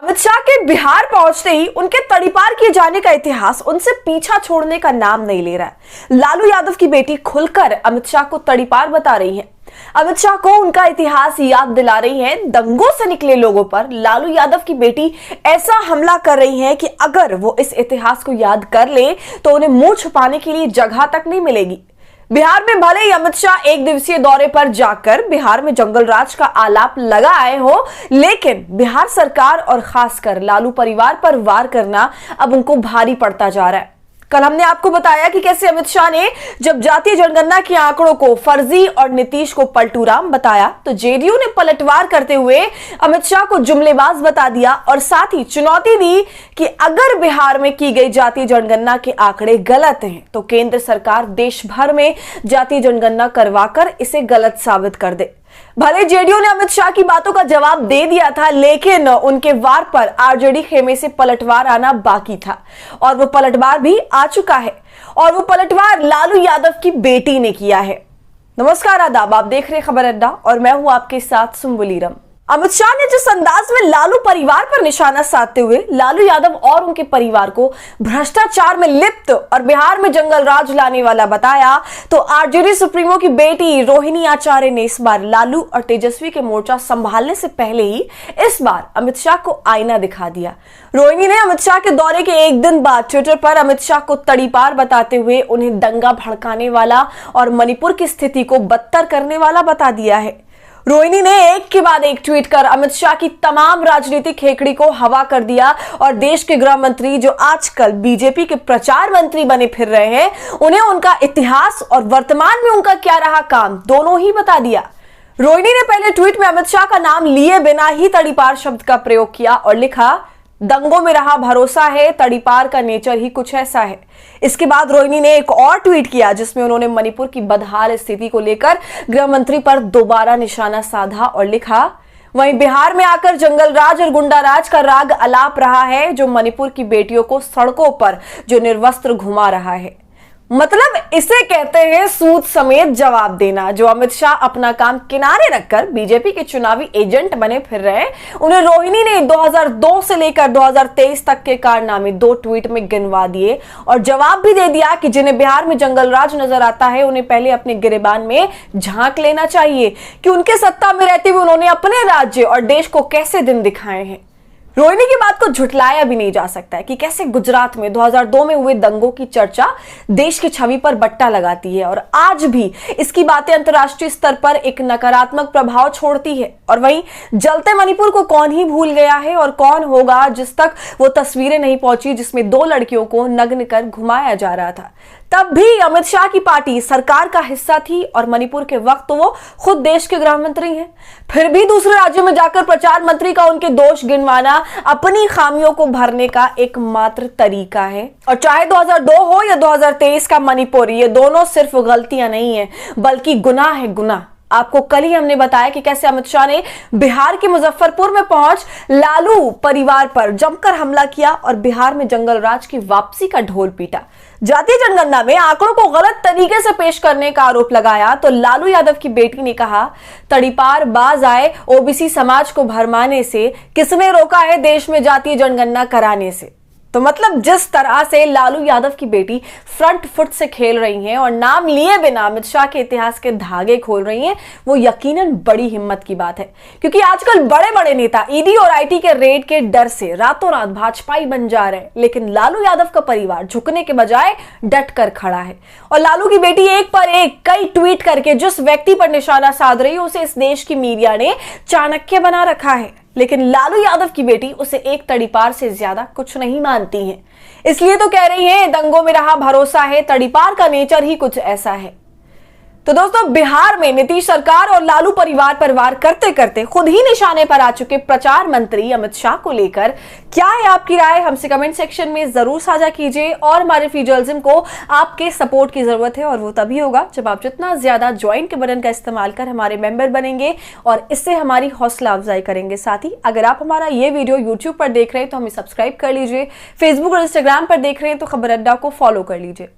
अमित शाह के बिहार पहुंचते ही उनके तड़ीपार किए जाने का इतिहास उनसे पीछा छोड़ने का नाम नहीं ले रहा है। लालू यादव की बेटी खुलकर अमित शाह को तड़ीपार बता रही है। अमित शाह को उनका इतिहास याद दिला रही है। दंगों से निकले लोगों पर लालू यादव की बेटी ऐसा हमला कर रही है कि अगर वो इस इतिहास को याद कर ले तो उन्हें मुंह छुपाने के लिए जगह तक नहीं मिलेगी। बिहार में भले ही अमित शाह एक दिवसीय दौरे पर जाकर बिहार में जंगल राज का आलाप लगा आए हो, लेकिन बिहार सरकार और खासकर लालू परिवार पर वार करना अब उनको भारी पड़ता जा रहा है। कल हमने आपको बताया कि कैसे अमित शाह ने जब जातीय जनगणना के आंकड़ों को फर्जी और नीतीश को पलटूराम बताया तो जेडीयू ने पलटवार करते हुए अमित शाह को जुमलेबाज बता दिया और साथ ही चुनौती दी कि अगर बिहार में की गई जातीय जनगणना के आंकड़े गलत हैं तो केंद्र सरकार देश भर में जातीय जनगणना करवाकर इसे गलत साबित कर दे। भले जेडीयू ने अमित शाह की बातों का जवाब दे दिया था, लेकिन उनके वार पर आरजेडी खेमे से पलटवार आना बाकी था और वो पलटवार भी आ चुका है और वो पलटवार लालू यादव की बेटी ने किया है। नमस्कार, आदाब, आप देख रहे खबर अड्डा और मैं हूं आपके साथ सुम्बुलीरम। अमित शाह ने जिस अंदाज में लालू परिवार पर निशाना साधते हुए लालू यादव और उनके परिवार को भ्रष्टाचार में लिप्त और बिहार में जंगल राज लाने वाला बताया, तो आरजेडी सुप्रीमो की बेटी रोहिणी आचार्य ने इस बार लालू और तेजस्वी के मोर्चा संभालने से पहले ही इस बार अमित शाह को आईना दिखा दिया। रोहिणी ने अमित शाह के दौरे के एक दिन बाद ट्विटर पर अमित शाह को तड़ीपार बताते हुए उन्हें दंगा भड़काने वाला और मणिपुर की स्थिति को बदतर करने वाला बता दिया है। रोहिणी ने एक के बाद एक ट्वीट कर अमित शाह की तमाम राजनीतिक खेकड़ी को हवा कर दिया और देश के गृह मंत्री जो आजकल बीजेपी के प्रचार मंत्री बने फिर रहे हैं, उन्हें उनका इतिहास और वर्तमान में उनका क्या रहा काम दोनों ही बता दिया। रोहिणी ने पहले ट्वीट में अमित शाह का नाम लिए बिना ही तड़ीपार शब्द का प्रयोग किया और लिखा, दंगों में रहा भरोसा है, तड़ीपार का नेचर ही कुछ ऐसा है। इसके बाद रोहिणी ने एक और ट्वीट किया जिसमें उन्होंने मणिपुर की बदहाल स्थिति को लेकर गृह मंत्री पर दोबारा निशाना साधा और लिखा, वहीं बिहार में आकर जंगल राज और गुंडा राज का राग अलाप रहा है जो मणिपुर की बेटियों को सड़कों पर जो निर्वस्त्र घुमा रहा है। मतलब इसे कहते हैं सूद समेत जवाब देना। जो अमित शाह अपना काम किनारे रखकर बीजेपी के चुनावी एजेंट बने फिर रहे, उन्हें रोहिणी ने 2002 से लेकर 2023 तक के कारनामे 2 ट्वीट में गिनवा दिए और जवाब भी दे दिया कि जिन्हें बिहार में जंगल राज नजर आता है उन्हें पहले अपने गिरेबान में झांक लेना चाहिए कि उनके सत्ता में रहते हुए उन्होंने अपने राज्य और देश को कैसे दिन दिखाए हैं। रोहिणी की बात को झुठलाया भी नहीं जा सकता है कि कैसे गुजरात में 2002 में हुए दंगों की चर्चा देश की छवि पर बट्टा लगाती है और आज भी इसकी बातें अंतर्राष्ट्रीय स्तर पर एक नकारात्मक प्रभाव छोड़ती है। और वहीं जलते मणिपुर को कौन ही भूल गया है और कौन होगा जिस तक वो तस्वीरें नहीं पहुंची जिसमें 2 लड़कियों को नग्न कर घुमाया जा रहा था। तब भी अमित शाह की पार्टी सरकार का हिस्सा थी और मणिपुर के वक्त तो वो खुद देश के गृह मंत्री हैं। फिर भी दूसरे राज्यों में जाकर प्रचार मंत्री का उनके दोष गिनवाना अपनी खामियों को भरने का एकमात्र तरीका है। और चाहे 2002 हो या 2023 का मणिपुर, ये दोनों सिर्फ गलतियां नहीं है बल्कि गुनाह है, गुनाह। आपको कल ही हमने बताया कि कैसे अमित शाह ने बिहार के मुजफ्फरपुर में पहुंच लालू परिवार पर जमकर हमला किया और बिहार में जंगल राज की वापसी का ढोल पीटा। जातीय जनगणना में आंकड़ों को गलत तरीके से पेश करने का आरोप लगाया तो लालू यादव की बेटी ने कहा, तड़ीपार बाज आए ओबीसी समाज को भरमाने से, किसने रोका है देश में जातीय जनगणना कराने से। तो मतलब जिस तरह से लालू यादव की बेटी फ्रंट फुट से खेल रही हैं और नाम लिए बिना अमित शाह के इतिहास के धागे खोल रही हैं, वो यकीनन बड़ी हिम्मत की बात है। क्योंकि आजकल बड़े बड़े नेता ईडी और आईटी के रेड के डर से रातों रात भाजपाई बन जा रहे हैं, लेकिन लालू यादव का परिवार झुकने के बजाय डट कर खड़ा है। और लालू की बेटी एक पर एक कई ट्वीट करके जिस व्यक्ति पर निशाना साध रही है उसे इस देश की मीडिया ने चाणक्य बना रखा है, लेकिन लालू यादव की बेटी उसे एक तड़ीपार से ज्यादा कुछ नहीं मानती हैं। इसलिए तो कह रही हैं, दंगों में रहा भरोसा है, तड़ीपार का नेचर ही कुछ ऐसा है। तो दोस्तों, बिहार में नीतीश सरकार और लालू परिवार पर वार करते करते खुद ही निशाने पर आ चुके प्रचार मंत्री अमित शाह को लेकर क्या है आपकी राय, हमसे कमेंट सेक्शन में जरूर साझा कीजिए। और हमारे फ्री जर्नलिज्म को आपके सपोर्ट की जरूरत है और वो तभी होगा जब आप जितना ज्यादा ज्वाइन के बटन का इस्तेमाल कर हमारे मेंबर बनेंगे और इससे हमारी हौसला अफजाई करेंगे। साथ ही अगर आप हमारा ये वीडियो यूट्यूब पर देख रहे हैं तो हमें सब्सक्राइब कर लीजिए, फेसबुक और इंस्टाग्राम पर देख रहे हैं तो खबर अड्डा को फॉलो कर लीजिए।